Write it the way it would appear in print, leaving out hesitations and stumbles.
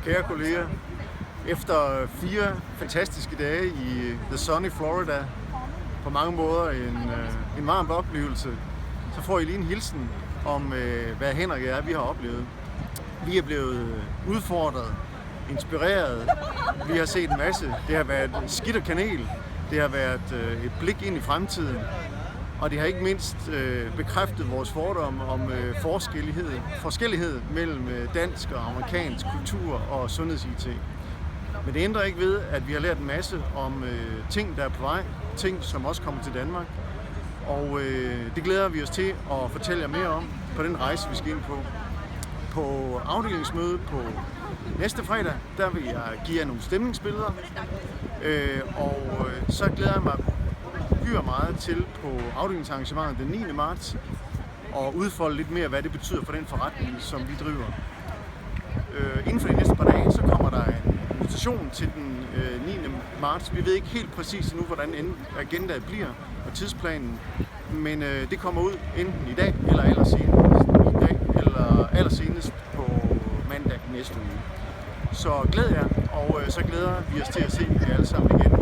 Kære kolleger, efter 4 fantastiske dage i The Sunny Florida, på mange måder en varm oplevelse, så får I lige en hilsen om, hvad Henrik og jeg vi har oplevet. Vi er blevet udfordret, inspireret, vi har set en masse. Det har været skidt og kanel, det har været et blik ind i fremtiden, og det har ikke mindst bekræftet vores fordomme om forskellighed mellem dansk og amerikansk kultur og sundheds-IT. Men det ændrer ikke ved, at vi har lært en masse om ting, der er på vej, ting, som også kommer til Danmark. Og det glæder vi os til at fortælle jer mere om på den rejse, vi skal ind på. På afdelingsmødet på næste fredag, der vil jeg give jer nogle stemningsbilleder. Og så glæder jeg mig meget til på afdelingsarrangementet den 9. marts og udfolde lidt mere, hvad det betyder for den forretning, som vi driver. Inden for de næste par dage, så kommer der en invitation til den 9. marts. Vi ved ikke helt præcis endnu, hvordan agendaet bliver og tidsplanen, men det kommer ud enten i dag eller allersenest på mandag næste uge. Så glæd jer, og så glæder vi os til at se jer alle sammen igen